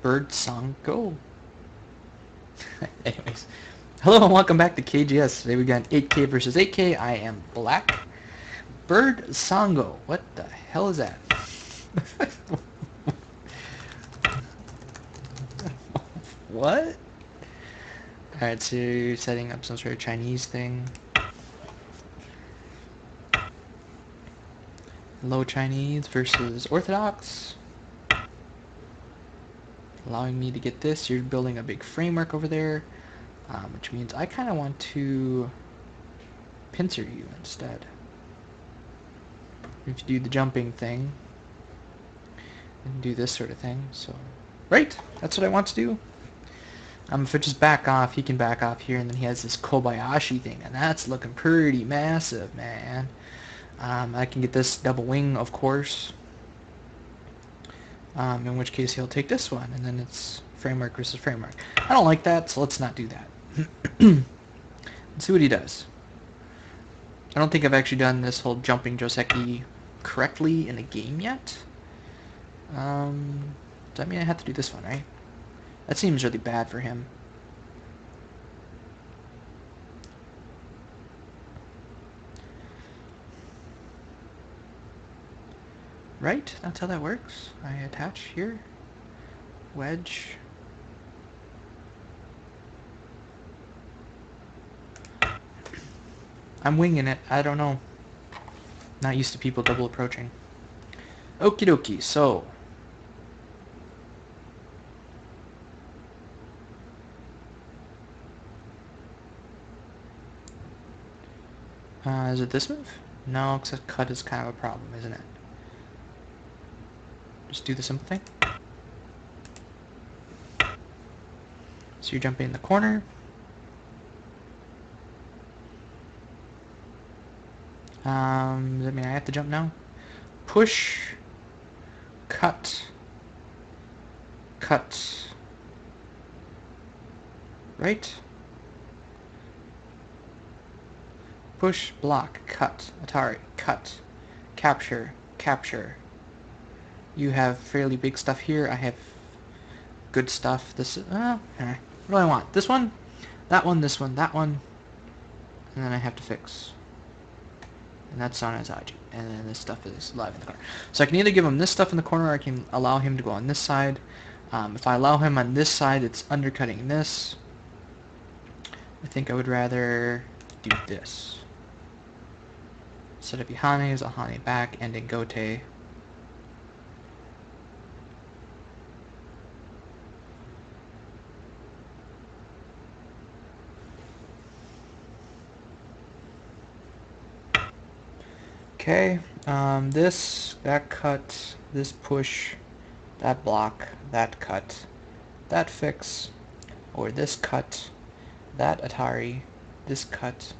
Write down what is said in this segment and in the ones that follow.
Bird song go. Anyways, hello and welcome back to KGS. Today we got 8K versus 8K. I am Black. Bird Songo. What the hell is that? What? Alright, so you're setting up some sort of Chinese thing. Low Chinese versus Orthodox. Allowing me to get this. You're building a big framework over there, which means I kind of want to pincer you instead. If you do the jumping thing and do this sort of thing, so right, that's what I want to do. If I just back off, he can back off here, and then he has this Kobayashi thing, and that's looking pretty massive, man. I can get this double wing, of course. In which case he'll take this one, and then it's framework versus framework. I don't like that, so let's not do that. Let's see what he does. I don't think I've actually done this whole jumping joseki correctly in a game yet. Does that mean I have to do this one, right? That seems really bad for him. Right? That's how that works. I attach here. Wedge. I'm winging it. I don't know. Not used to people double approaching. Okie dokie, so. Is it this move? No, because cut is kind of a problem, isn't it? Just do the simple thing. So you're jumping in the corner. Does that mean I have to jump now? Push, cut, cut, right? Push, block, cut, Atari, cut, capture, capture. You have fairly big stuff here. I have good stuff. This is, what do I want? This one, that one, this one, that one, and then I have to fix. And that's on his IG. And then this stuff is live in the corner. So I can either give him this stuff in the corner, or I can allow him to go on this side. If I allow him on this side, it's undercutting this. I think I would rather do this. Set up Ihanes, Ahane back, ending Gote. Okay, this, that cut, this push, that block, that cut, that fix, or this cut, that Atari, this cut,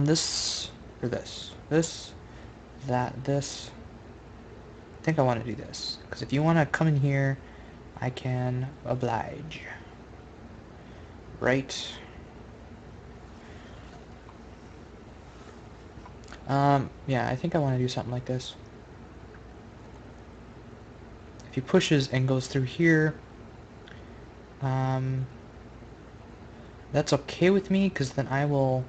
this, or this, that, this. I think I want to do this, because if you want to come in here, I can oblige. Right. Yeah, I think I want to do something like this. If he pushes and goes through here, that's okay with me, because then I will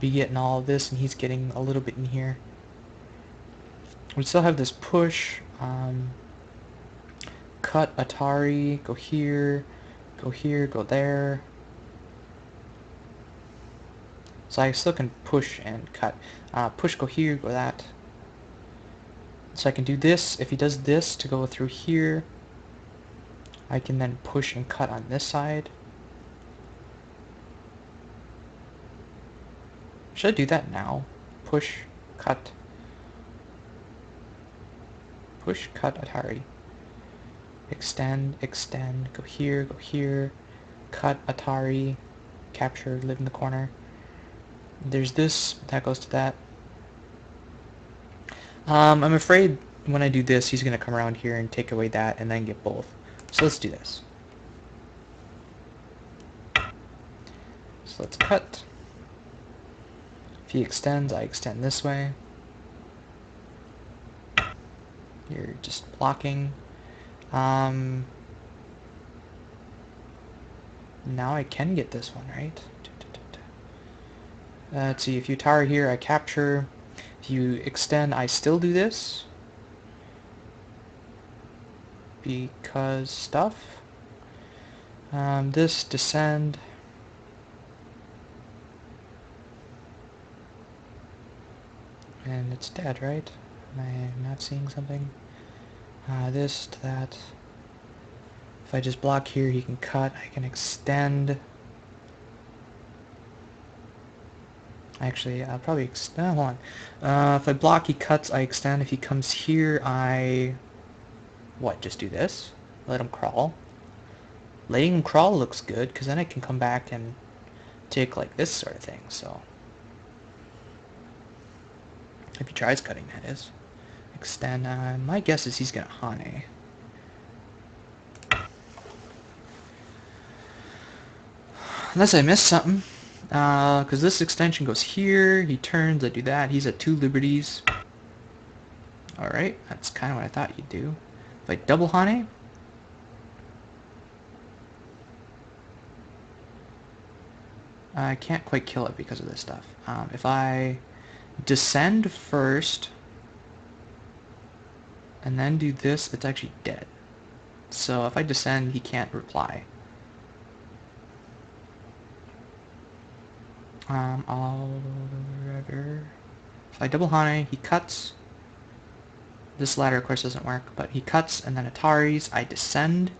be getting all of this, and he's getting a little bit in here. We still have this push, cut, Atari, go here, go there. So I still can push and cut. Push, go here, go that. So I can do this. If he does this to go through here, I can then push and cut on this side. Should I do that now? Push, cut. Push, cut, Atari. Extend, extend, go here, cut, Atari, capture, live in the corner. There's this, that goes to that. I'm afraid when I do this, he's going to come around here and take away that and then get both. So let's do this. So let's cut. If he extends, I extend this way. You're just blocking. Now I can get this one, right? Let's see, if you tower here, I capture. If you extend, I still do this. Because stuff. This, descend. And it's dead, right? Am I not seeing something? This to that. If I just block here, he can cut. I can extend. Actually, I'll probably extend. Hold on. If I block, he cuts. I extend. If he comes here, I... What, just do this? Let him crawl? Letting him crawl looks good, because then I can come back and take, like, this sort of thing, so... If he tries cutting, that is. Extend. My guess is he's gonna Hane. Unless I missed something. Because this extension goes here, he turns, I do that, he's at 2 liberties. Alright, that's kind of what I thought you'd do. If I double Hane, I can't quite kill it because of this stuff. If I descend first, and then do this, it's actually dead. So if I descend, he can't reply. If I double Hane, he cuts. This ladder, of course, doesn't work, but he cuts, and then Atari's. I descend.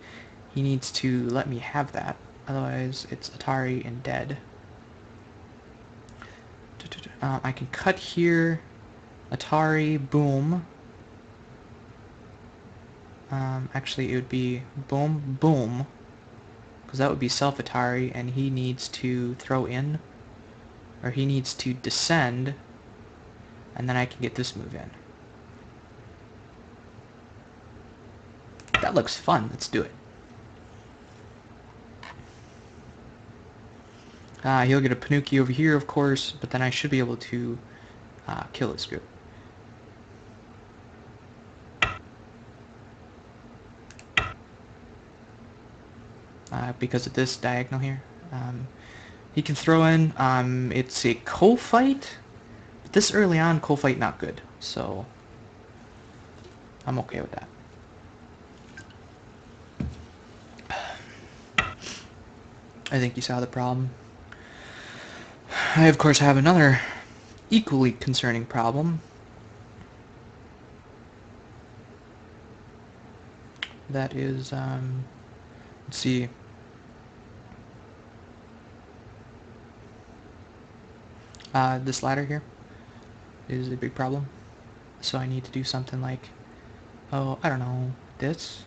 He needs to let me have that. Otherwise, it's Atari and dead. I can cut here. Atari, boom. Actually, it would be boom, boom. Because that would be self-Atari, and he needs to throw in. Or he needs to descend. And then I can get this move in. That looks fun. Let's do it. He'll get a Panuki over here, of course, but then I should be able to kill this group. Because of this diagonal here. He can throw in, it's a co-fight, but this early on, co-fight not good, so I'm okay with that. I think you saw the problem. I, of course, have another equally concerning problem. That is, let's see. This ladder here is a big problem. So I need to do something like, oh, I don't know, this.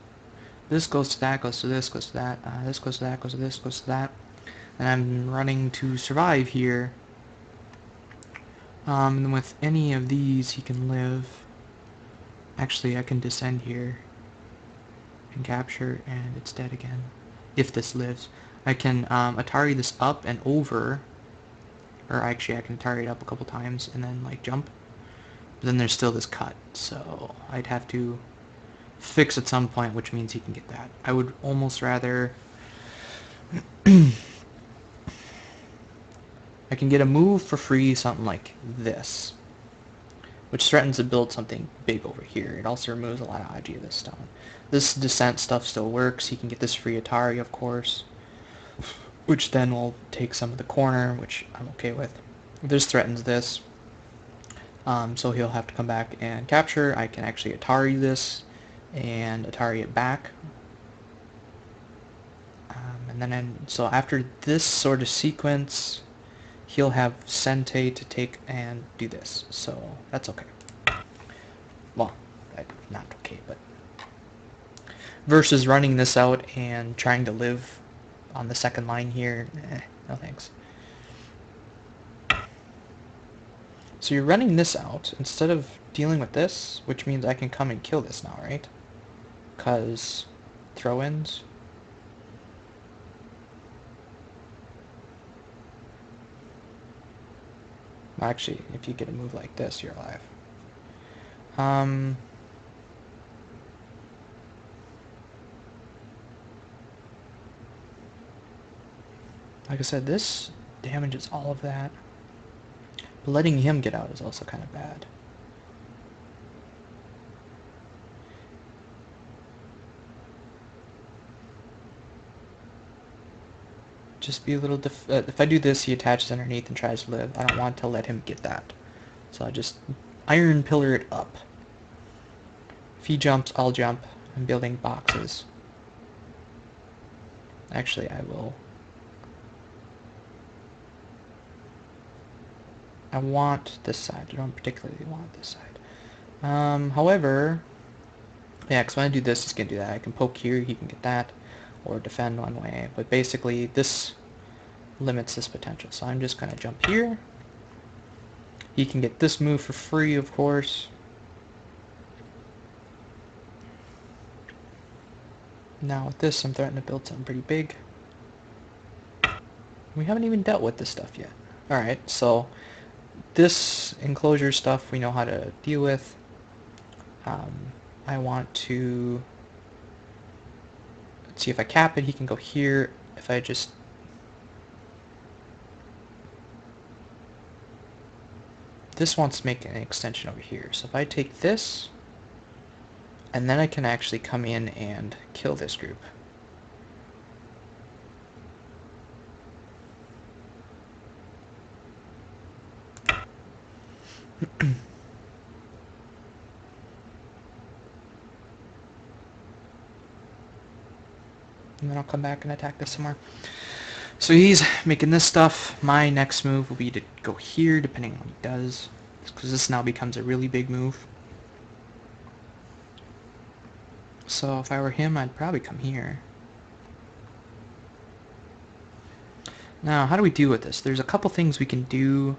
This goes to that, goes to this, goes to that, this goes to that, goes to this, goes to that. And I'm running to survive here. And with any of these, he can live. Actually, I can descend here and capture, and it's dead again. If this lives. I can Atari this up and over. Or actually, I can Atari it up a couple times and then, like, jump. But then there's still this cut, so I'd have to fix at some point, which means he can get that. I would almost rather... I can get a move for free, something like this, which threatens to build something big over here. It also removes a lot of IG of this stone. This descent stuff still works. He can get this free Atari, of course, which then will take some of the corner, which I'm okay with. This threatens this, so he'll have to come back and capture. I can actually Atari this and Atari it back. And then, so after this sort of sequence, he'll have Sente to take and do this, so that's okay. Well, not okay, but... Versus running this out and trying to live on the second line here, no thanks. So you're running this out instead of dealing with this, which means I can come and kill this now, right? Because throw-ins... Actually, if you get a move like this, you're alive. Like I said, this damages all of that. But letting him get out is also kind of bad. Just be a little if I do this, he attaches underneath and tries to live. I don't want to let him get that. So I just iron pillar it up. If he jumps, I'll jump. I'm building boxes. Actually, I will. I want this side. I don't particularly want this side. However, yeah, because when I do this, he's going to do that. I can poke here, he can get that, or defend one way. But basically, this limits his potential. So I'm just going to jump here. He can get this move for free, of course. Now with this, I'm threatening to build something pretty big. We haven't even dealt with this stuff yet. Alright, so this enclosure stuff we know how to deal with. I want to... Let's see, if I cap it, he can go here. If I just... This wants to make an extension over here. So if I take this, and then I can actually come in and kill this group. And then I'll come back and attack this somewhere. So he's making this stuff. My next move will be to go here, depending on what he does. Because this now becomes a really big move. So if I were him, I'd probably come here. Now, how do we deal with this? There's a couple things we can do.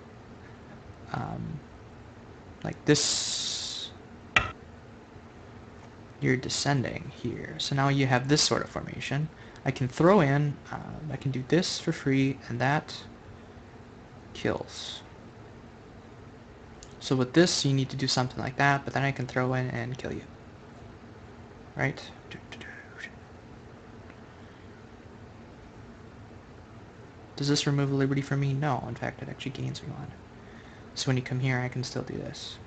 Like this. You're descending here. So now you have this sort of formation. I can throw in, I can do this for free, and that kills. So with this, you need to do something like that, but then I can throw in and kill you. Right? Does this remove a liberty from me? No, in fact, it actually gains me one. So when you come here, I can still do this.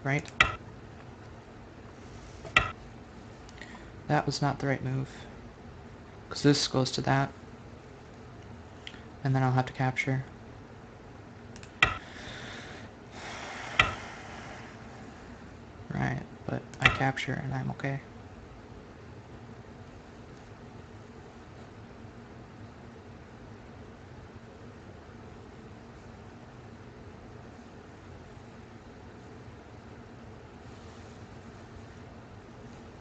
Right? That was not the right move. Because this goes to that. And then I'll have to capture. Right, but I capture and I'm okay.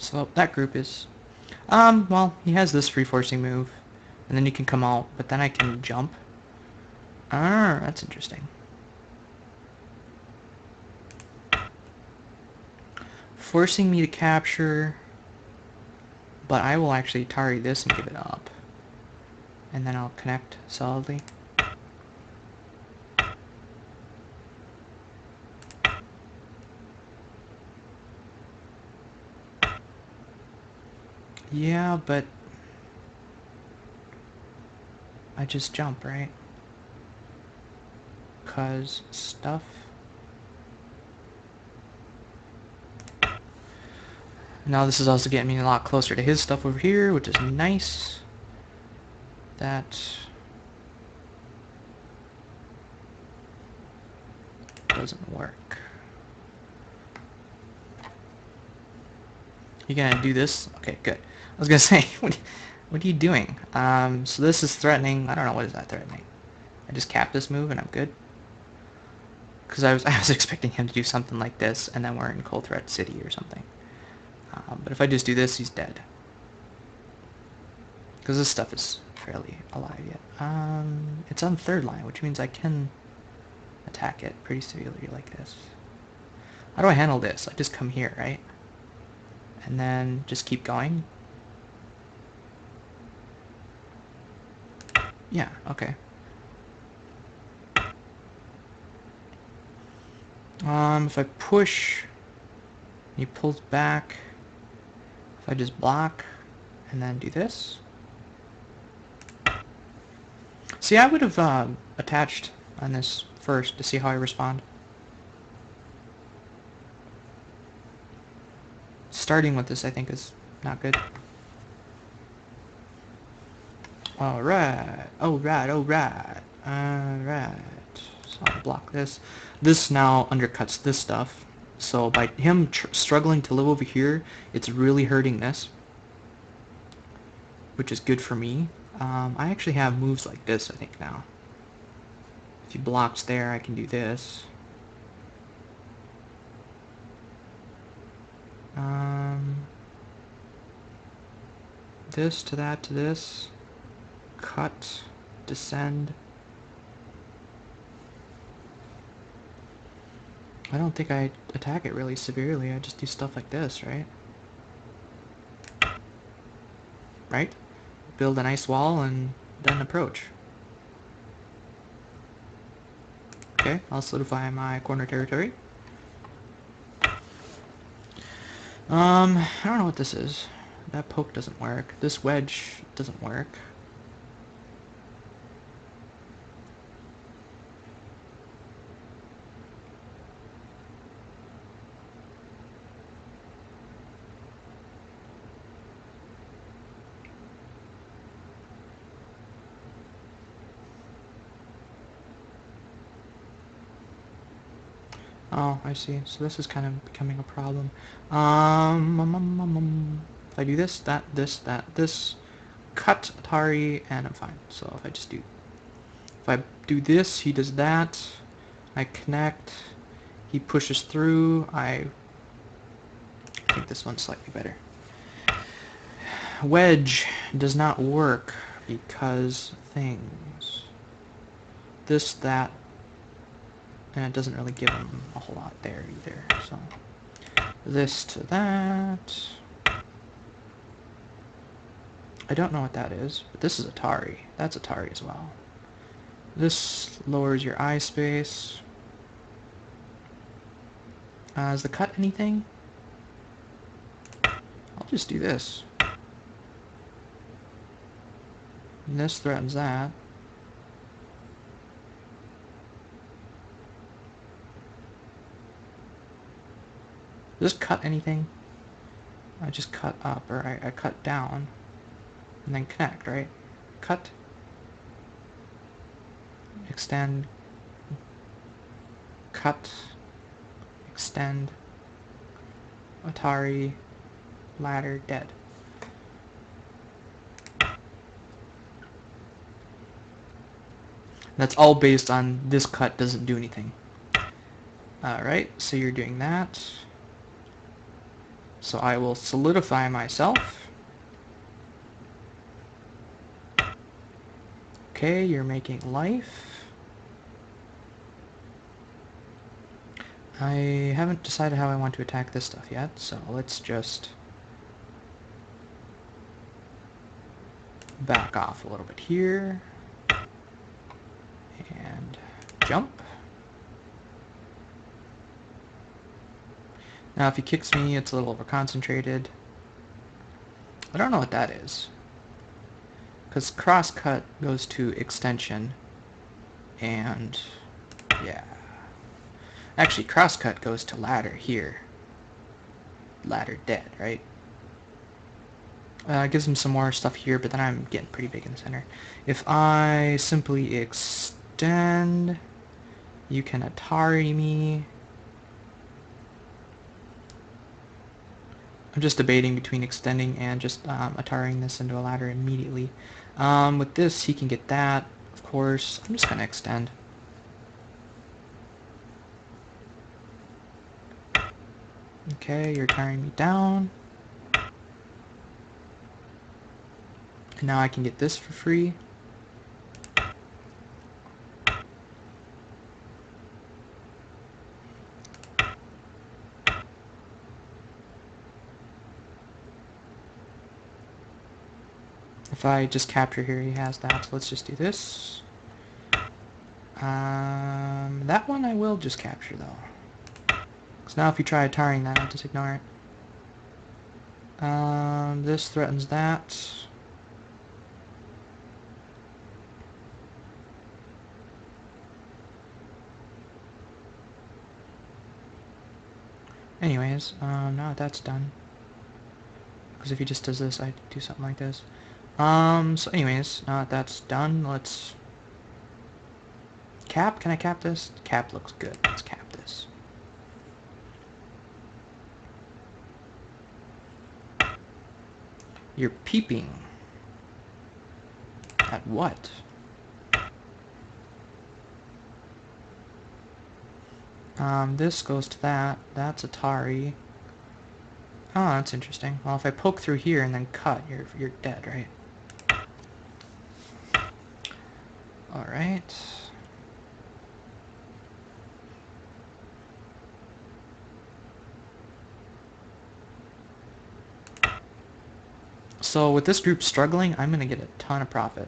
So that group is... well, he has this free forcing move. And then he can come out, but then I can jump. Ah, that's interesting. Forcing me to capture, but I will actually tarry this and give it up. And then I'll connect solidly. Yeah, but I just jump, right? 'Cause stuff. Now this is also getting me a lot closer to his stuff over here, which is nice. That doesn't work. You gonna do this? Okay, good. I was gonna say, what are you doing? So this is threatening. I don't know, what is that threatening? I just cap this move and I'm good. Because I was expecting him to do something like this, and then we're in Cold Threat City or something. But if I just do this, he's dead. Because this stuff is fairly alive yet. It's on third line, which means I can attack it pretty severely like this. How do I handle this? I just come here, right? And then just keep going. Yeah, okay. If I push, he pulls back. If I just block and then do this, See, I would have attached on this first to see how I respond. Starting with this, I think, is not good. Alright, alright, alright, alright. So I'll block this. This now undercuts this stuff. So by him struggling to live over here, it's really hurting this, which is good for me. I actually have moves like this, I think, now. If he blocks there, I can do this. This to that to this. Cut, descend. I don't think I attack it really severely. I just do stuff like this, right? Right? Build a nice wall and then approach. Okay, I'll solidify my corner territory. I don't know what this is. That poke doesn't work. This wedge doesn't work. Oh, I see. So this is kind of becoming a problem. If I do this, that, this, cut Atari, and I'm fine. So if I just do... If I do this, he does that. I connect. He pushes through. I think this one's slightly better. Wedge does not work because things. This, that, and it doesn't really give him a whole lot there either. So this to that. I don't know what that is, but this is Atari. That's Atari as well. This lowers your eye space. Does the cut anything? I'll just do this. And this threatens that. Does this cut anything? I just cut up, or I cut down, and then connect, right? Cut, extend, cut, extend, Atari, ladder, dead. That's all based on this cut doesn't do anything. Alright, so you're doing that. So I will solidify myself. Okay, you're making life. I haven't decided how I want to attack this stuff yet, so let's just back off a little bit here. And jump. Now if he kicks me, it's a little over-concentrated. I don't know what that is. Because cross-cut goes to extension. And yeah. Actually, cross-cut goes to ladder here. Ladder dead, right? Gives him some more stuff here, but then I'm getting pretty big in the center. If I simply extend, you can Atari me. I'm just debating between extending and just Ataring this into a ladder immediately. With this, he can get that, of course. I'm just going to extend. Okay, you're tiring me down. And now I can get this for free. If I just capture here, he has that, so let's just do this. That one I will just capture, though. Because now if you try tarring that, I'll just ignore it. This threatens that. Anyways, now that that's done. Because if he just does this, I do something like this. So anyways, now that that's done, let's... Cap? Can I cap this? Cap looks good. Let's cap this. You're peeping. At what? This goes to that. That's Atari. Oh, that's interesting. Well, if I poke through here and then cut, you're dead, right? Alright. So with this group struggling, I'm going to get a ton of profit.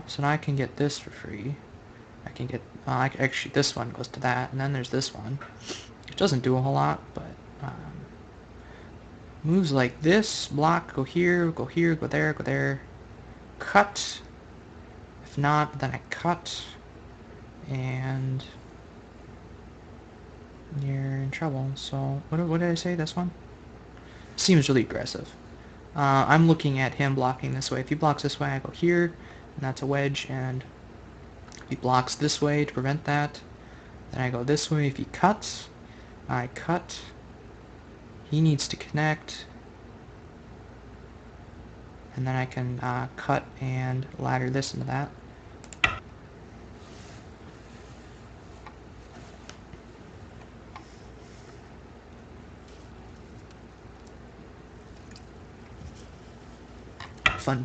So now I can get this for free. I can get, actually this one goes to that, and then there's this one. It doesn't do a whole lot, but moves like this, block, go here, go here, go there, cut. If not, then I cut, and you're in trouble. So, what did I say, this one? Seems really aggressive. I'm looking at him blocking this way. If he blocks this way, I go here, and that's a wedge, and if he blocks this way to prevent that, then I go this way. If he cuts, I cut. He needs to connect, and then I can cut and ladder this into that. Fun.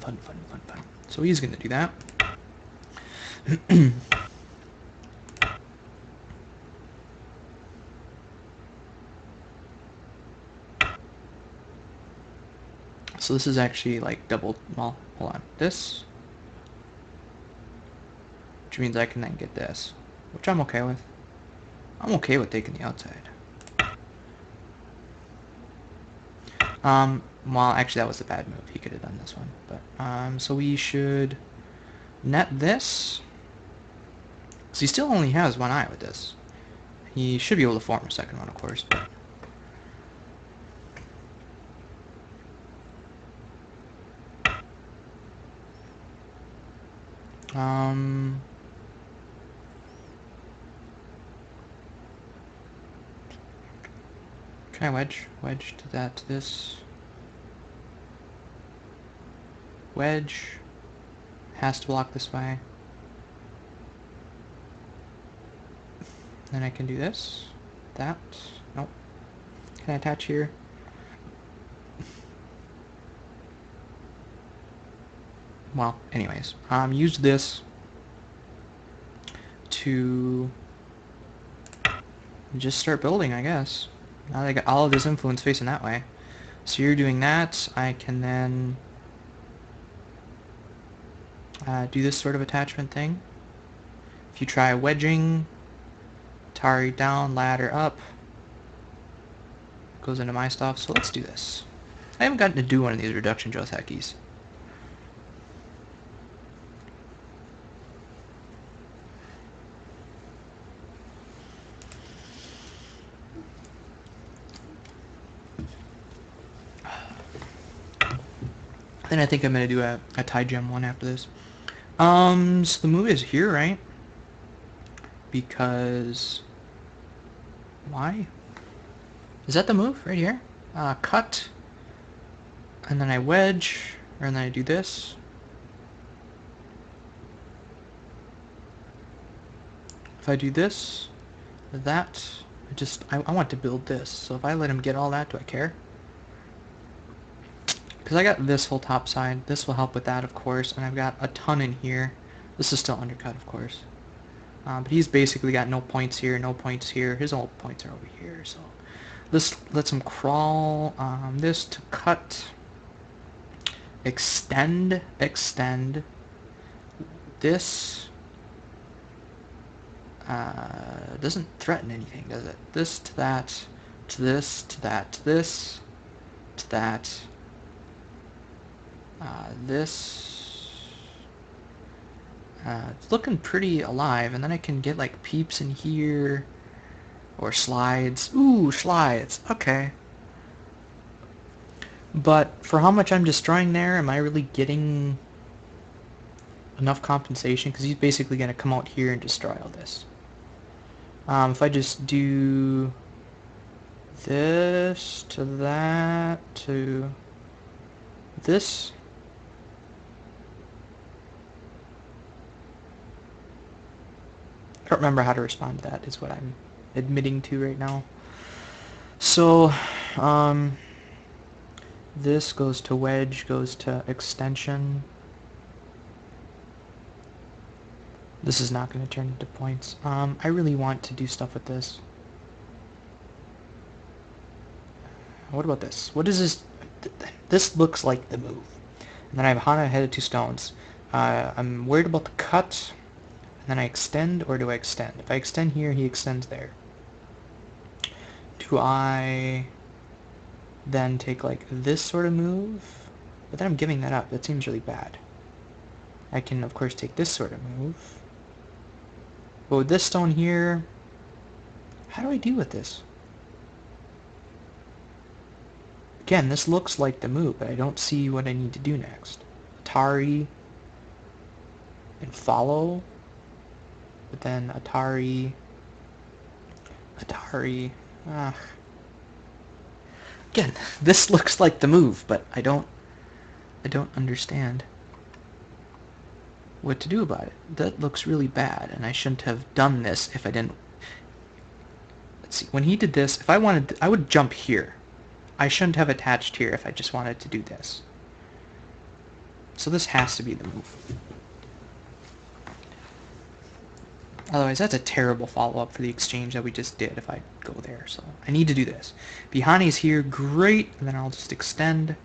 So he's going to do that. So this is actually like double, well, hold on, this, which means I can then get this, which I'm okay with. I'm okay with taking the outside. Well, actually that was a bad move. He could have done this one, but, so we should net this. So he still only has one eye with this. He should be able to form a second one, of course, but... Can I wedge? Wedge to that, to this. Wedge. Has to block this way. Then I can do this. That. Nope. Can I attach here? Well, anyways. Use this to just start building, I guess. Now they got all of this influence facing that way. So you're doing that. I can then do this sort of attachment thing. If you try wedging, Atari down, ladder up, goes into my stuff. So let's do this. I haven't gotten to do one of these reduction josekis. Then I think I'm going to do a Tygem one after this. So the move is here, right? Because... Why? Is that the move? Right here? Cut. And then I wedge. And then I do this. If I do this, that, I want to build this. So if I let him get all that, do I care? Because I got this whole top side. This will help with that, of course. And I've got a ton in here. This is still undercut, of course. But he's basically got no points here, no points here. His all points are over here. So this lets him crawl. This to cut. Extend. This doesn't threaten anything, does it? This to that, to this, to that, to this, to that. This. It's looking pretty alive, and then I can get like peeps in here, or slides. Ooh, slides. Okay. But for how much I'm destroying there, am I really getting enough compensation? Because he's basically going to come out here and destroy all this. If I just do this to that to this, I don't remember how to respond to that, is what I'm admitting to right now. So, this goes to wedge, goes to extension. This is not going to turn into points. I really want to do stuff with this. What about this? What is this? This looks like the move. And then I have Hana head of 2 stones. I'm worried about the cut. And then I extend, or do I extend? If I extend here, he extends there. Do I then take like this sort of move? But then I'm giving that up. That seems really bad. I can, of course, take this sort of move. But with this stone here, how do I deal with this? Again, this looks like the move, but I don't see what I need to do next. Atari and follow, but then Atari. Again, this looks like the move, but I don't understand what to do about it. That looks really bad, and I shouldn't have done this if I didn't. Let's see, when he did this, if I wanted to, I would jump here. I shouldn't have attached here if I just wanted to do this. So this has to be the move. Otherwise, that's a terrible follow-up for the exchange that we just did if I go there. So I need to do this. Bihani's here, great, and then I'll just extend.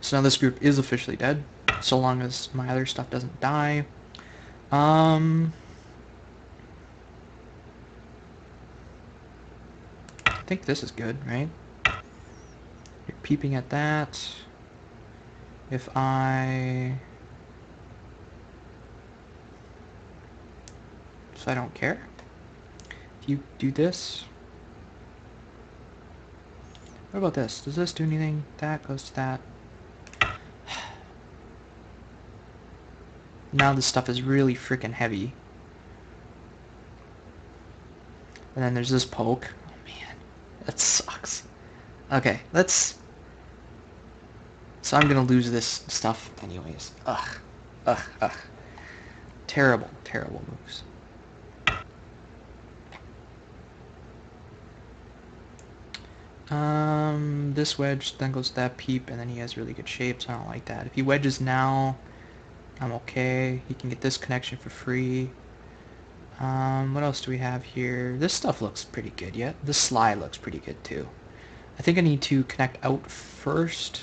So now this group is officially dead, so long as my other stuff doesn't die. I think this is good, right? You're peeping at that. If I... So I don't care. If you do this... What about this? Does this do anything? That goes to that. Now this stuff is really freaking heavy. And then there's this poke. Oh man, that sucks. Okay, let's... So I'm gonna lose this stuff anyways. Ugh. Terrible, terrible moves. This wedge then goes to that peep, and then he has really good shape, so I don't like that. If he wedges now, I'm okay. He can get this connection for free. What else do we have here? This stuff looks pretty good yet. This slide looks pretty good too. I think I need to connect out first.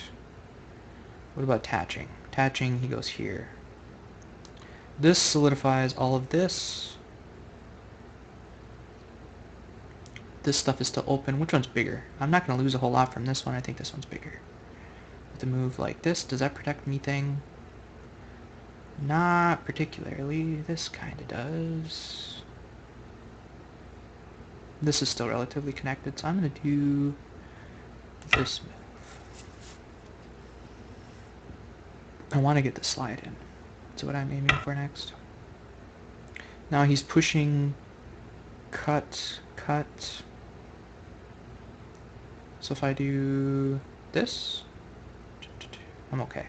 What about attaching? Attaching, he goes here. This solidifies all of this. This stuff is still open. Which one's bigger? I'm not going to lose a whole lot from this one. I think this one's bigger. With a move like this, does that protect anything? Not particularly. This kind of does. This is still relatively connected, so I'm going to do this move. I want to get the slide in. That's what I'm aiming for next. Now he's pushing cut. So if I do this, I'm okay.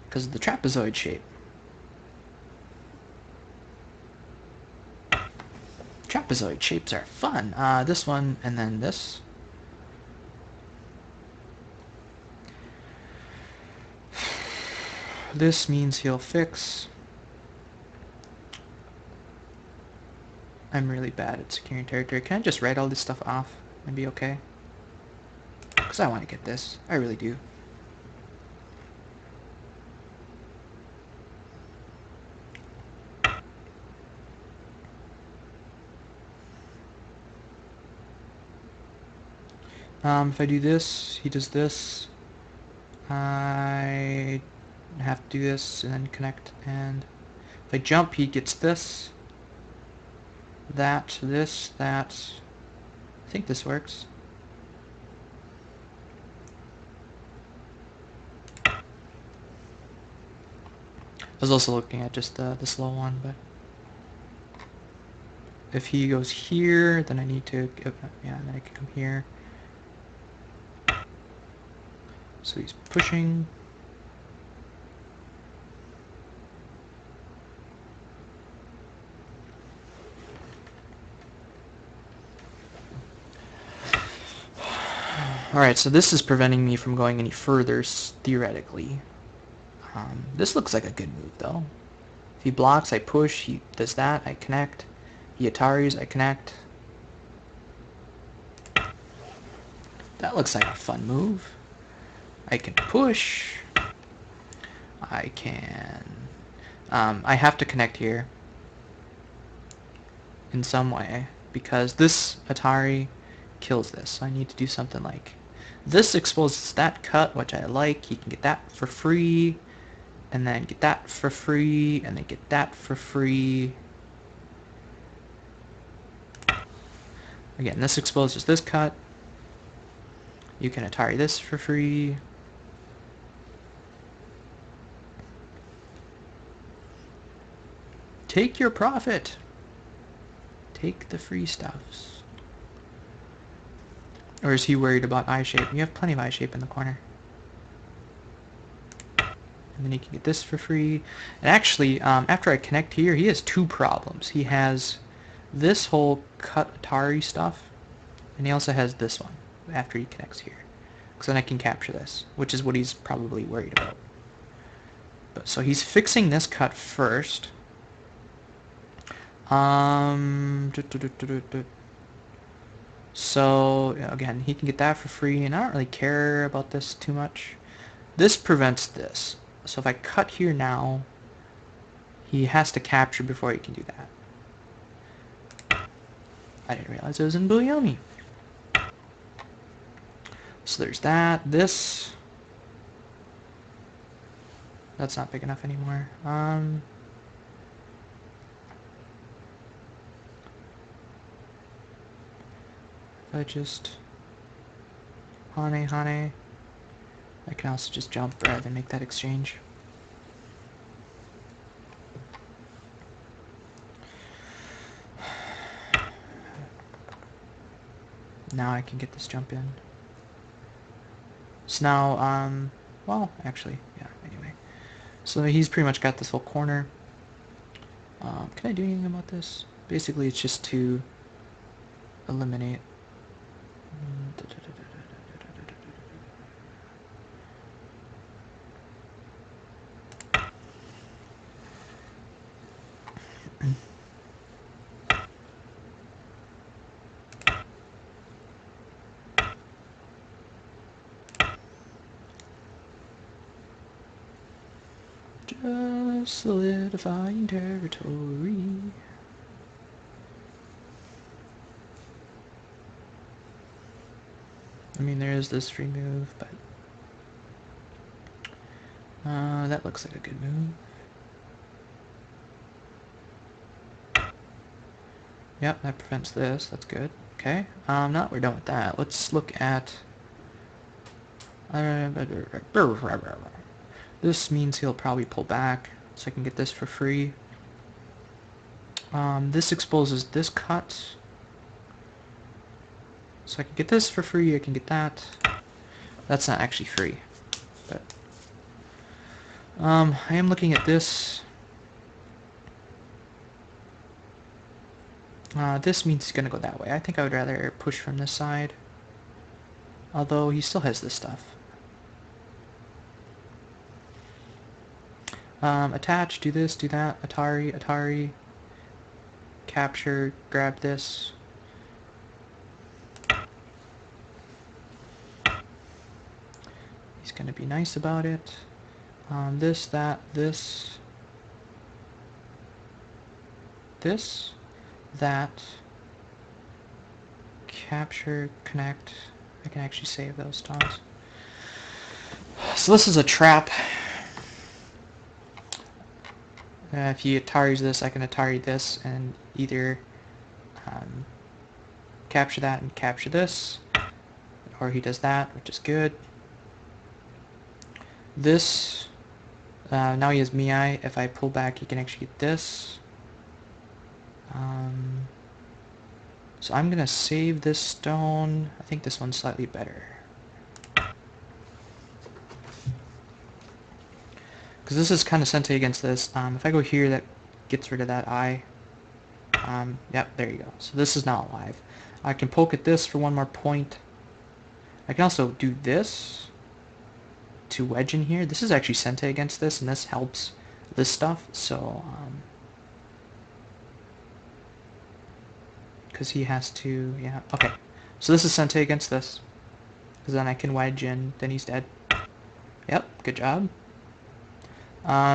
Because of the trapezoid shape. Trapezoid shapes are fun. This one and then this. This means he'll fix. I'm really bad at securing territory. Can I just write all this stuff off and be okay? Because I want to get this. I really do. If I do this, he does this. I have to do this and then connect, and if I jump, he gets this, that, this, that. I think this works. I was also looking at just the slow one, but if he goes here, then I need to, yeah, then I can come here. So he's pushing. Alright, so this is preventing me from going any further, theoretically. This looks like a good move, though. If he blocks, I push. He does that, I connect. He Ataris, I connect. That looks like a fun move. I can push. I can... I have to connect here in some way, because this Atari kills this. So I need to do something like... This exposes that cut, which I like. He can get that for free, and then get that for free, and then get that for free. Again, this exposes this cut. You can Atari this for free. Take your profit. Take the free stuffs. Or is he worried about eye shape? You have plenty of eye shape in the corner. And then he can get this for free. And actually, after I connect here, he has two problems. He has this whole cut Atari stuff, and he also has this one after he connects here. Because then I can capture this, which is what he's probably worried about. But so he's fixing this cut first. So again, he can get that for free, and I don't really care about this too much. This prevents this. So if I cut here now, he has to capture before he can do that. I didn't realize it was in Bouilloni. So there's that. This. That's not big enough anymore. If I just... Hane. I can also just jump rather than make that exchange. Now I can get this jump in. So now, well, actually, yeah, anyway. So he's pretty much got this whole corner. Can I do anything about this? Basically, it's just to eliminate. Just solidifying territory. I mean, there is this free move, but that looks like a good move. Yep, that prevents this. That's good. Okay. Now that we're done with that, let's look at... This means he'll probably pull back, so I can get this for free. This exposes this cut. So I can get this for free, I can get that. That's not actually free. But I am looking at this. This means he's gonna go that way. I think I would rather push from this side. Although he still has this stuff. Attach, do this, do that, Atari. Capture, grab this. He's gonna be nice about it. This, that, this. This, that. Capture, connect. I can actually save those stones. So this is a trap. If he Ataris this, I can Atari this and either capture that and capture this, or he does that, which is good. This, now he has Miai. If I pull back, he can actually get this. So I'm going to save this stone. I think this one's slightly better. Because this is kind of Sente against this. If I go here, that gets rid of that eye. Yep, there you go. So this is now alive. I can poke at this for one more point. I can also do this to wedge in here. This is actually Sente against this, and this helps this stuff. So, because he has to, yeah, okay. So this is Sente against this. Because then I can wedge in, then he's dead. Yep, good job.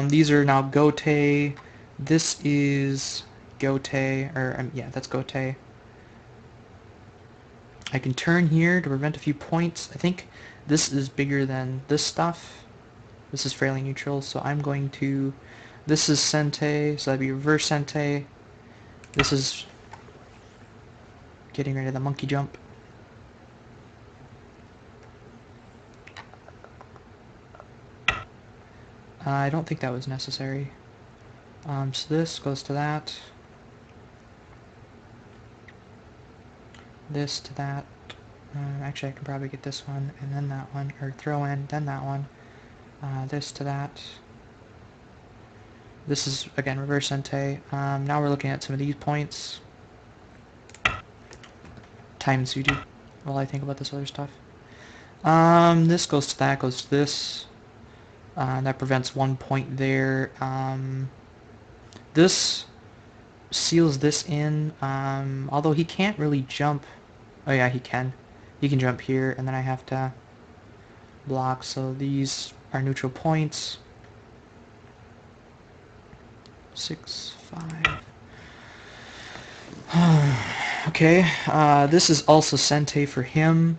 These are now Gote. This is Gote, or yeah, that's Gote. I can turn here to prevent a few points. I think this is bigger than this stuff. This is fairly neutral, so I'm going to... This is Sente, so that'd be reverse Sente. This is getting rid of the monkey jump. I don't think that was necessary. So this goes to that. This to that. Actually, I can probably get this one, and then that one, or throw in, then that one. This to that. This is, again, reverse Sente. Now we're looking at some of these points. Time Suji, while I think about this other stuff. This goes to that, goes to this. That prevents 1 point there. This seals this in, although he can't really jump. Oh yeah, he can. He can jump here, and then I have to block, so these are neutral points. 6, 5. Okay, this is also Sente for him.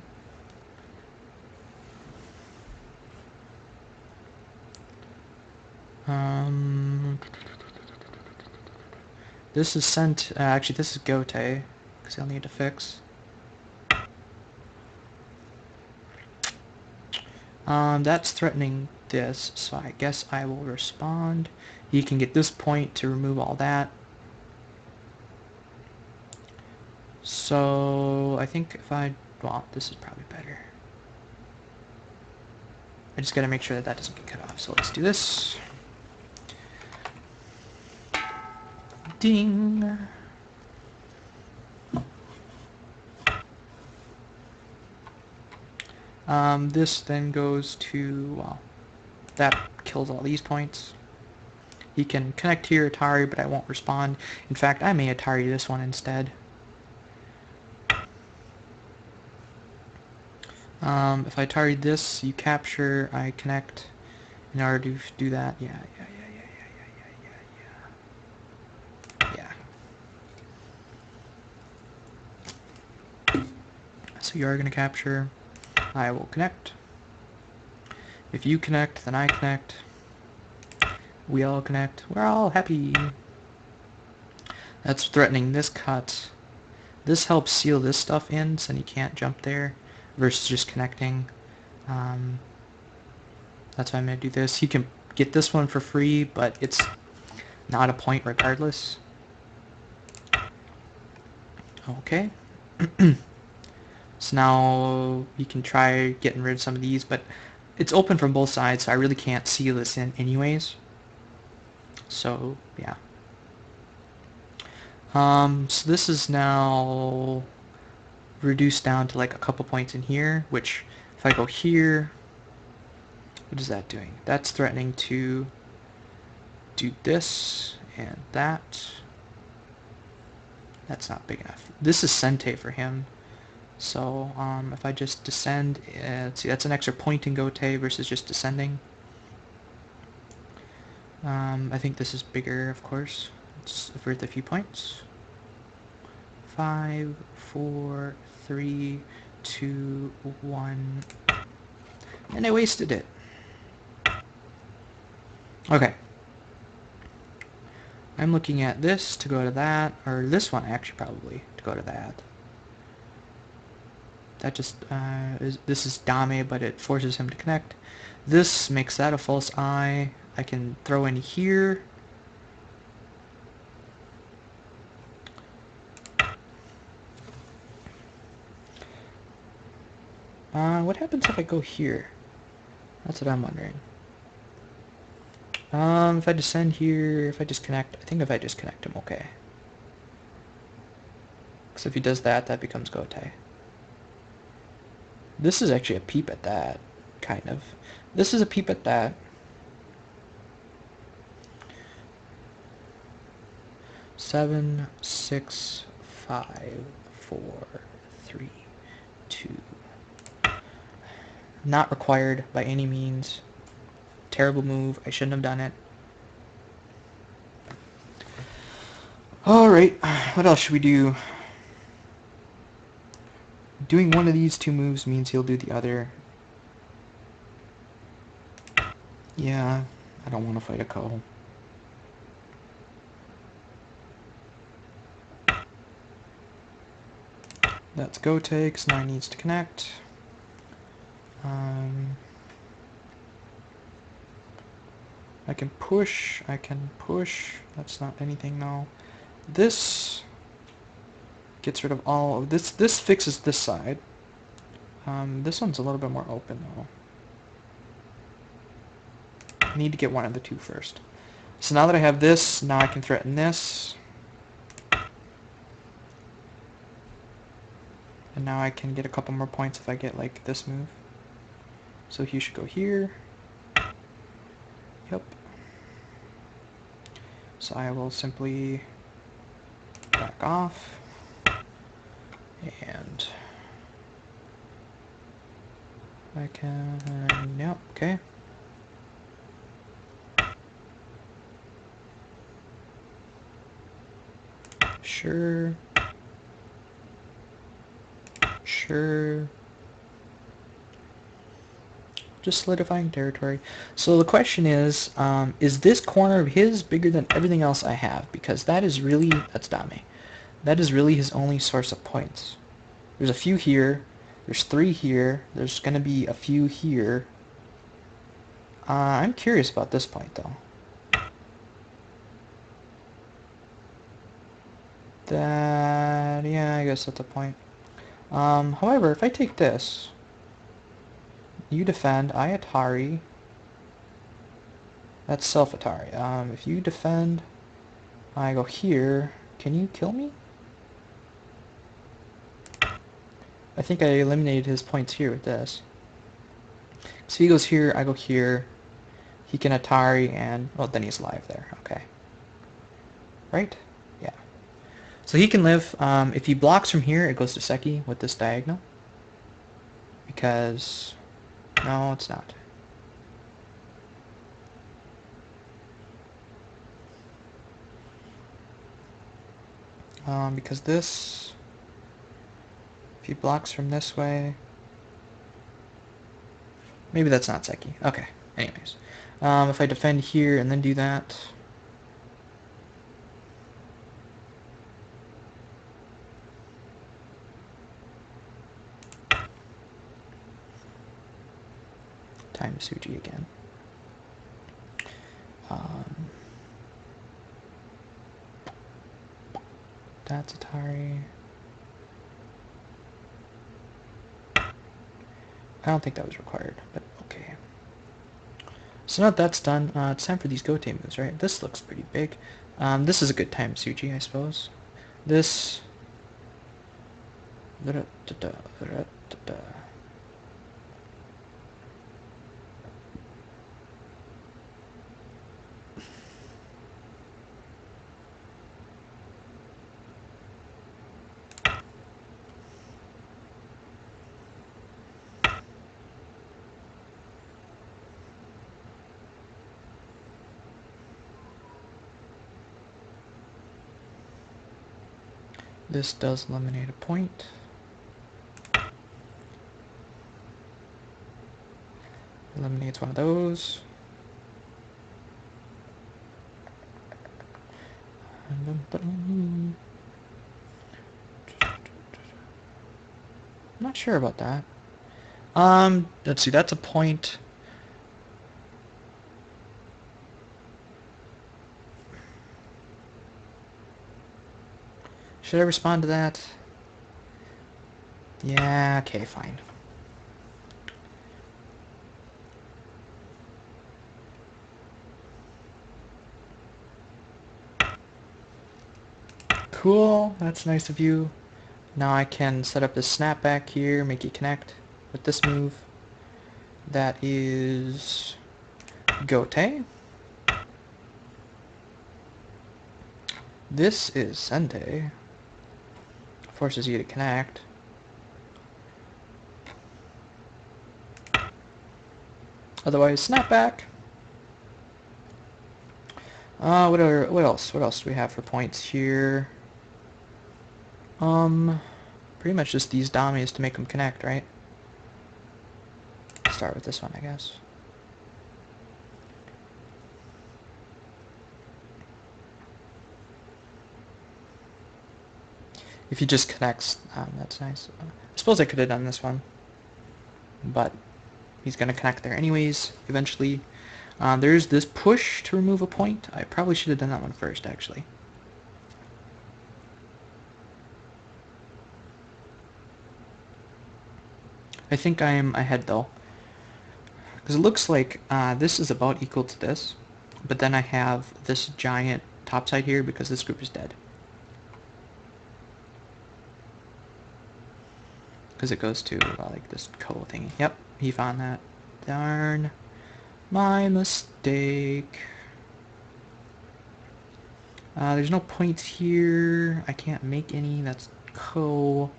This is actually this is Gote, because I'll need to fix. That's threatening this, so I guess I will respond. He can get this point to remove all that. So, I think if I... Well, this is probably better. I just gotta make sure that that doesn't get cut off, so let's do this. Ding! This then goes to, well, that kills all these points. He can connect here, Atari, but I won't respond. In fact, I may Atari this one instead. If I Atari this, you capture, I connect. In order to do that, yeah. So you are going to capture. I will connect. If you connect, then I connect. We all connect. We're all happy. That's threatening this cut. This helps seal this stuff in, so he can't jump there, versus just connecting. That's why I'm going to do this. He can get this one for free, but it's not a point regardless. Okay. So now you can try getting rid of some of these, but it's open from both sides, so I really can't seal this in anyways. So, yeah. So this is now reduced down to like a couple points in here, which if I go here, what is that doing? That's threatening to do this and that. That's not big enough. This is Sente for him. So if I just descend, let's see, that's an extra point in Gote versus just descending. I think this is bigger, of course. It's worth a few points. 5, 4, 3, 2, 1, and I wasted it. Okay. I'm looking at this to go to that, or this one actually probably to go to that. That just, this is Dame, but it forces him to connect. This makes that a false eye. I can throw in here. What happens if I go here? That's what I'm wondering. If I descend here, if I disconnect, I think if I disconnect, I'm okay. Because if he does that, that becomes Gotai. This is actually a peep at that, kind of. This is a peep at that. Seven, 6, 5, 4, 3, 2. Not required by any means. Terrible move. I shouldn't have done it. Alright, what else should we do? Doing one of these two moves means he'll do the other. Yeah, I don't want to fight a Ko. That's go takes. Now he needs to connect. I can push. That's not anything now. This gets rid of all of this. This fixes this side. This one's a little bit more open though. I need to get one of the two first. So now that I have this, now I can threaten this. And now I can get a couple more points if I get like this move. So he should go here. Yep. So I will simply back off. And I can, yep, okay. Sure. Sure. Just solidifying territory. So the question is this corner of his bigger than everything else I have? Because that is really, that's Dame. That is really his only source of points. There's a few here. There's 3 here. There's going to be a few here. I'm curious about this point, though. That, yeah, I guess that's a point. However, if I take this, you defend, I Atari. That's self-Atari. If you defend, I go here. Can you kill me? I think I eliminated his points here with this. So he goes here, I go here. He can Atari, and, well, then he's alive there. Okay. Right? Yeah. So he can live. If he blocks from here, it goes to Seki with this diagonal. Because, no, it's not. Because this, if he blocks from this way, maybe that's not Seki. Okay, anyways. If I defend here and then do that, time Suji again. That's Atari. I don't think that was required, but okay. So now that that's done, it's time for these Gote moves, right? This looks pretty big. This is a good time Suji, I suppose. This... This does eliminate a point. Eliminates one of those. I'm not sure about that. Let's see, that's a point. Should I respond to that? Yeah, okay, fine. Cool, that's nice of you. Now I can set up this snapback here, make it connect with this move. That is Gote. This is Sente. Forces you to connect. Otherwise, snapback. What else? What else do we have for points here? Pretty much just these dummies to make them connect, right? Start with this one, I guess. If he just connects, that's nice. I suppose I could have done this one, but he's going to connect there anyways, eventually. There's this push to remove a point. I probably should have done that one first, actually. I think I am ahead, though. Because it looks like this is about equal to this, but then I have this giant topside here because this group is dead. Because it goes to like this co thingy. Yep, he found that. Darn. My mistake. There's no points here. I can't make any. That's co.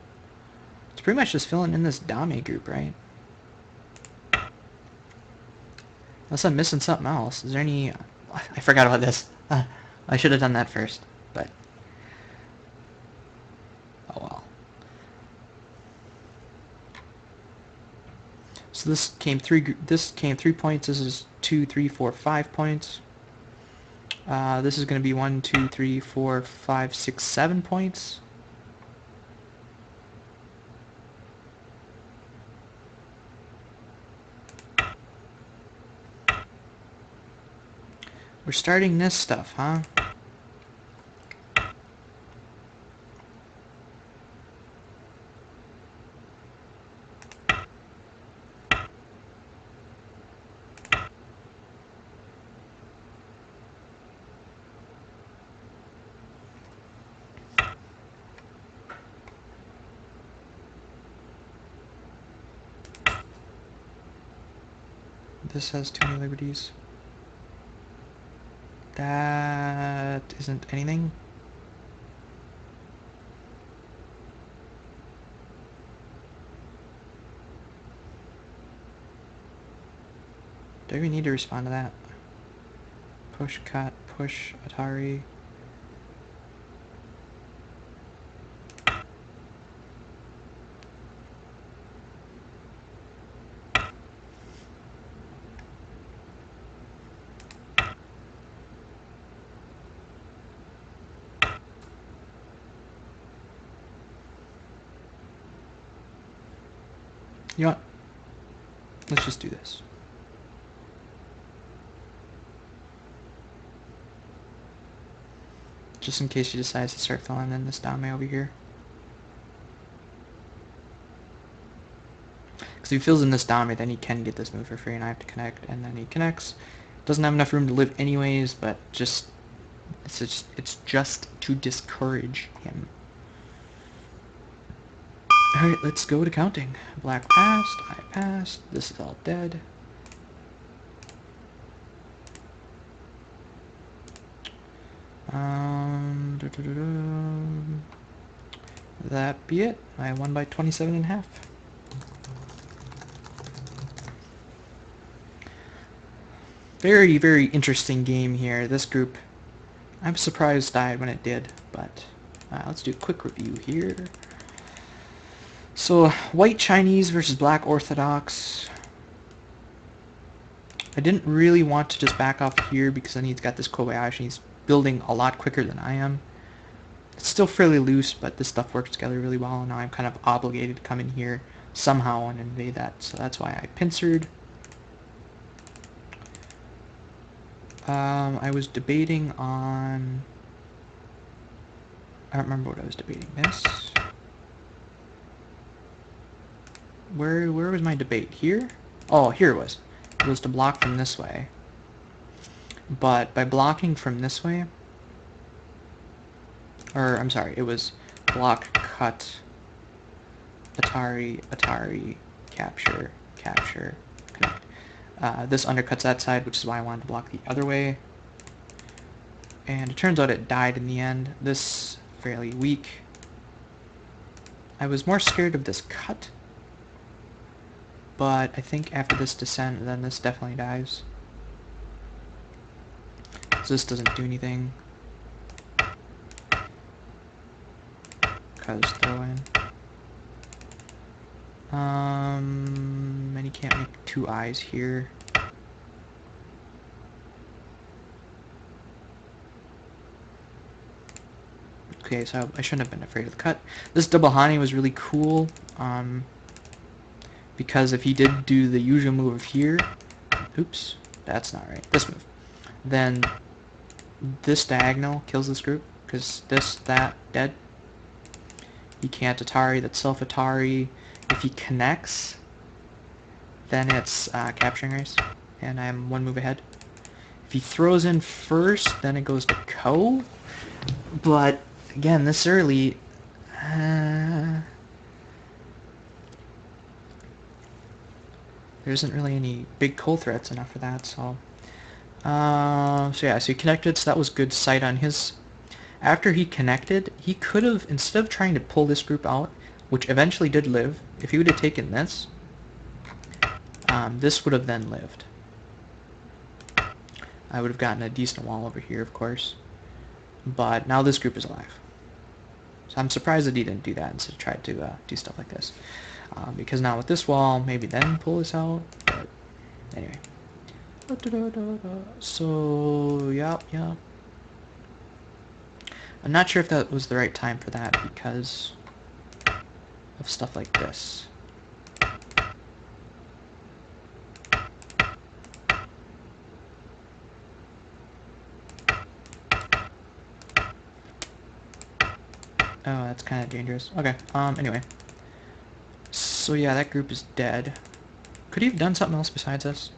It's pretty much just filling in this Dame group, right? Unless I'm missing something else. Is there any... I forgot about this. I should have done that first, but... oh well. So this came 3 points. This is 2, 3, 4, 5 points. This is going to be 1, 2, 3, 4, 5, 6, 7 points. We're starting this stuff, huh? This has too many liberties. That isn't anything. Do we need to respond to that? Push, cut, push, Atari. You know what? Let's just do this. Just in case he decides to start filling in this Dame over here. Because if he fills in this Dame, then he can get this move for free, and I have to connect, and then he connects. Doesn't have enough room to live anyways, but just it's just to discourage him. Alright, let's go to counting. Black passed, I passed, this is all dead. That be it. I won by 27.5. Very, very interesting game here. This group, I'm surprised died when it did, but let's do a quick review here. So, White Chinese versus Black Orthodox. I didn't really want to just back off here because then he's got this Kobayashi. He's building a lot quicker than I am. It's still fairly loose, but this stuff works together really well, and now I'm kind of obligated to come in here somehow and invade that, so that's why I pincered. I was debating on... I don't remember what I was debating. This? Where was my debate? Here? Oh, here it was. It was to block from this way. But by blocking from this way... Or, I'm sorry, it was block, cut, Atari, Atari, capture, capture, connect. This undercuts that side, which is why I wanted to block the other way. And it turns out it died in the end. This, fairly weak. I was more scared of this cut. But I think after this descent, then this definitely dies. So this doesn't do anything. Because throw in. And you can't make two eyes here. Okay, so I shouldn't have been afraid of the cut. This double Hani was really cool, because if he did do the usual move of here, oops, that's not right, this move, then this diagonal kills this group, because this, that, dead. He can't Atari, that's self-Atari. If he connects, then it's capturing race, and I'm one move ahead. If he throws in first, then it goes to Ko, but again, this early, there isn't really any big Ko threats enough for that, so yeah, so he connected, so that was good sight on his. After he connected, he could have, instead of trying to pull this group out, which eventually did live, if he would have taken this, this would have then lived. I would have gotten a decent wall over here, of course, but now this group is alive. So I'm surprised that he didn't do that instead of tried to do stuff like this. Because now with this wall, maybe then pull this out, but anyway. So, yeah. I'm not sure if that was the right time for that because of stuff like this. Oh, that's kind of dangerous. Okay, anyway. So yeah, that group is dead. Could he have done something else besides this?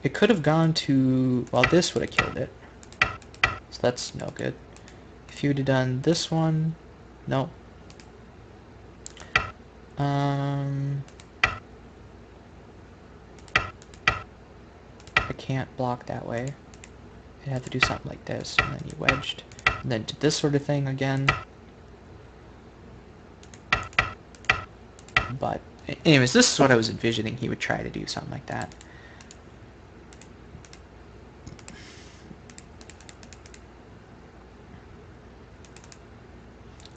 It could have gone to... Well, this would have killed it. So that's no good. If you would have done this one... No. I can't block that way. I have to do something like this, and then you wedged. And then did this sort of thing again. But, anyways, this is what I was envisioning he would try to do, something like that.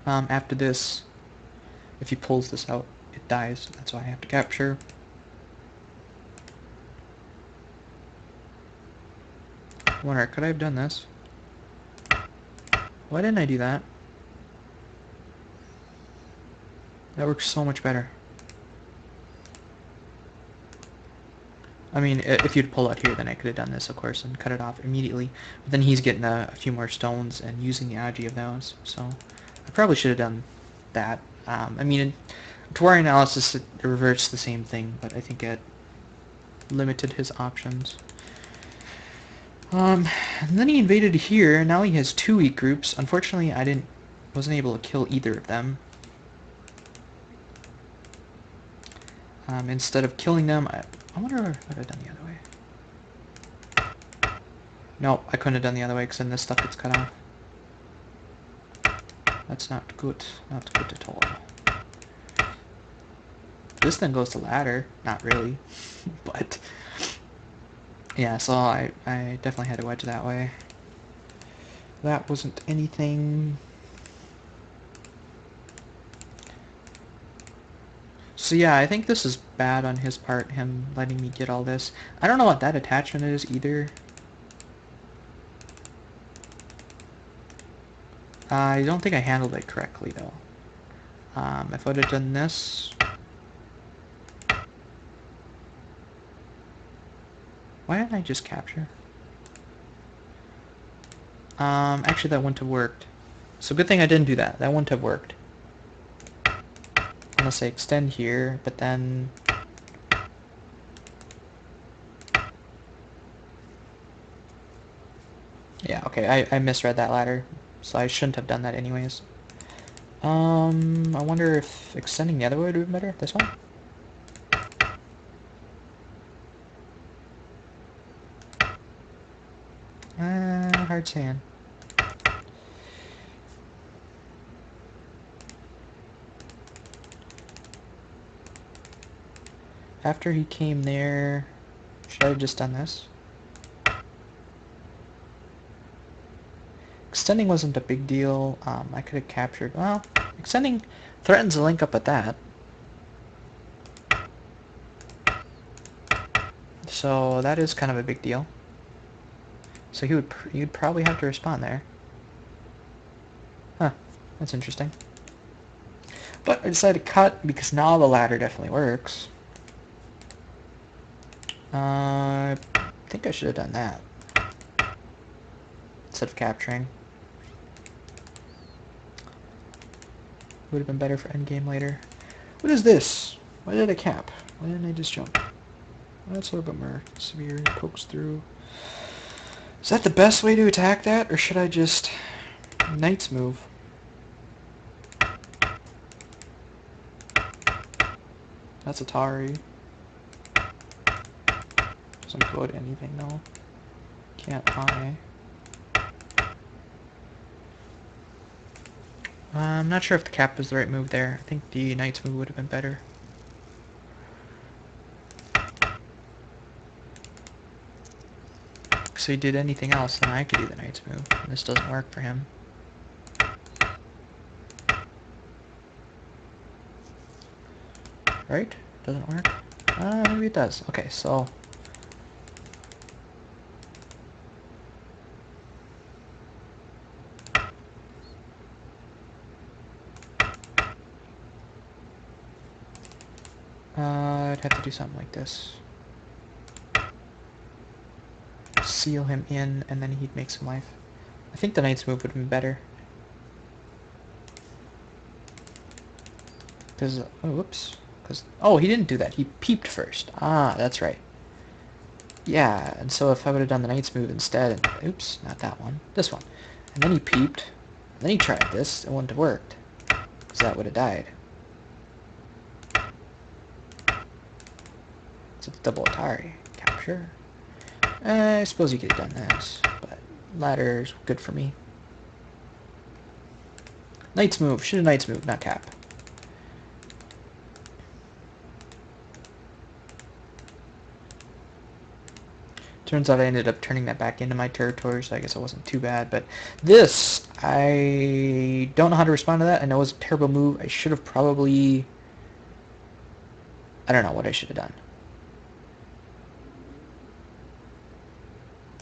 After this, if he pulls this out, it dies. That's why I have to capture. I wonder, could I have done this? Why didn't I do that? That works so much better. I mean, if you'd pull out here, then I could have done this, of course, and cut it off immediately. But then he's getting a few more stones and using the agi of those, so I probably should have done that. I mean, in Tuari analysis, it reverts the same thing, but I think it limited his options. And then he invaded here. Now he has two weak groups. Unfortunately, I wasn't able to kill either of them. Instead of killing them, I wonder what I'd have done the other way. No, I couldn't have done the other way because then this stuff gets cut off. That's not good. Not good at all. This then goes to ladder. Not really. But, yeah, so I definitely had to wedge that way. That wasn't anything... So yeah, I think this is bad on his part, him letting me get all this. I don't know what that attachment is either. I don't think I handled it correctly though. If I would have done this... Why didn't I just capture? Actually that wouldn't have worked. So good thing I didn't do that. That wouldn't have worked. Unless I extend here, but then... Yeah, okay, I misread that ladder. So I shouldn't have done that anyways. I wonder if extending the other way would have been better? This one? Hard saying. After he came there, should I have just done this? Extending wasn't a big deal. I could have captured... Well, extending threatens a link up at that. So that is kind of a big deal. So you'd probably have to respond there. Huh, that's interesting. But I decided to cut because now the ladder definitely works. I think I should have done that instead of capturing. Would have been better for endgame later. What is this? Why did I cap? Why didn't I just jump? That's a little bit more severe. Pokes through. Is that the best way to attack that, or should I just Knight's move? That's Atari. Doesn't go to anything though. Can't I? I'm not sure if the cap was the right move there. I think the Knight's move would have been better. So he did anything else, then I could do the Knight's move. And this doesn't work for him. Right? Doesn't work? Maybe it does. Okay, so... I'd have to do something like this. Seal him in, and then he'd make some life. I think the Knight's move would have been better. Because, oh, whoops. Oh, he didn't do that. He peeped first. Ah, that's right. Yeah, and so if I would have done the Knight's move instead, and, oops, not that one, this one. And then he peeped, and then he tried this, it wouldn't have worked. Because that would have died. It's a double Atari. Capture. I suppose you could have done this, but ladder's good for me. Knight's move. Should have Knight's move, not cap. Turns out I ended up turning that back into my territory, so I guess it wasn't too bad. But this, I don't know how to respond to that. I know it was a terrible move. I should have probably... I don't know what I should have done.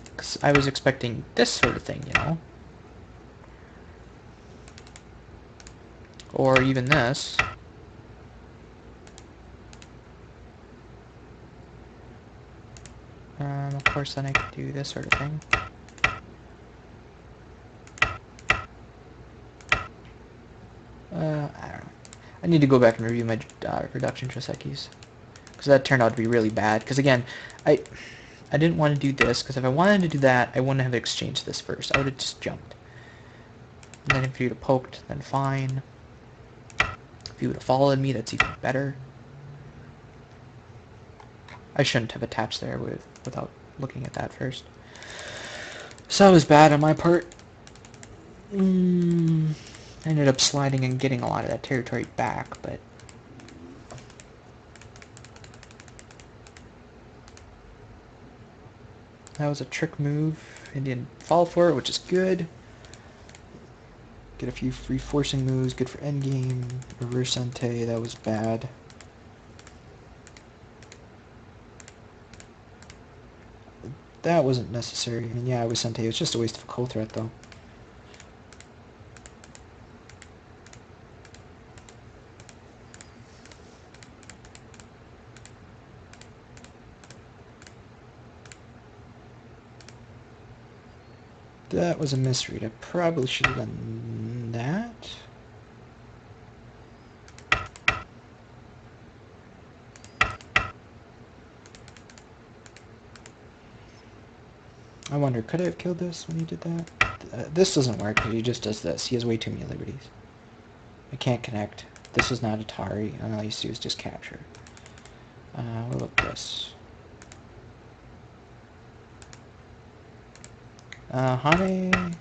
Because I was expecting this sort of thing, you know? Or even this. Of course, then I could do this sort of thing. I don't know. I need to go back and review my reduction josekis. Because that turned out to be really bad. Because again, I didn't want to do this, because if I wanted to do that, I wouldn't have exchanged this first. I would have just jumped. And then if you would have poked, then fine. If you would have followed me, that's even better. I shouldn't have attached there without looking at that first. So that was bad on my part. I ended up sliding and getting a lot of that territory back, but... that was a trick move. I didn't fall for it, which is good. Get a few free forcing moves, good for endgame. Reverse ente, that was bad. That wasn't necessary. I mean, yeah, it was Sente. It was just a waste of a cold threat, though. That was a misread. I probably should have done that. I wonder, could I have killed this when he did that? This doesn't work, he just does this. He has way too many liberties. I can't connect. This is not Atari, and all I used to do is just capture. What about this? Hane...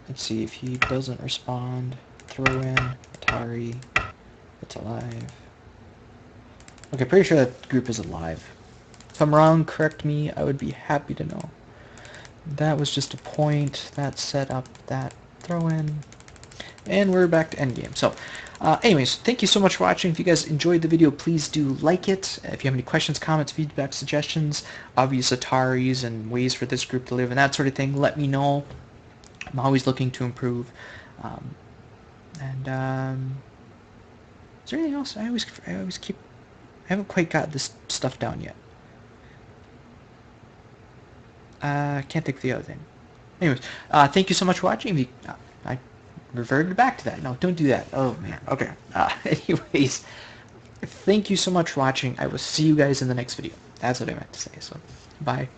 Let's see, if he doesn't respond, throw in Atari, it's alive. Okay, pretty sure that group is alive. If I'm wrong, correct me, I would be happy to know. That was just a point, that set up, that throw in, and we're back to endgame. So, anyways, thank you so much for watching. If you guys enjoyed the video, please do like it. If you have any questions, comments, feedback, suggestions, obvious Ataris and ways for this group to live and that sort of thing, let me know. I'm always looking to improve. Is there anything else? I always keep... I haven't quite got this stuff down yet. Can't think of the other thing. Anyways, thank you so much for watching. I reverted back to that. No, don't do that. Oh, man. Okay. Anyways, thank you so much for watching. I will see you guys in the next video. That's what I meant to say. So, bye.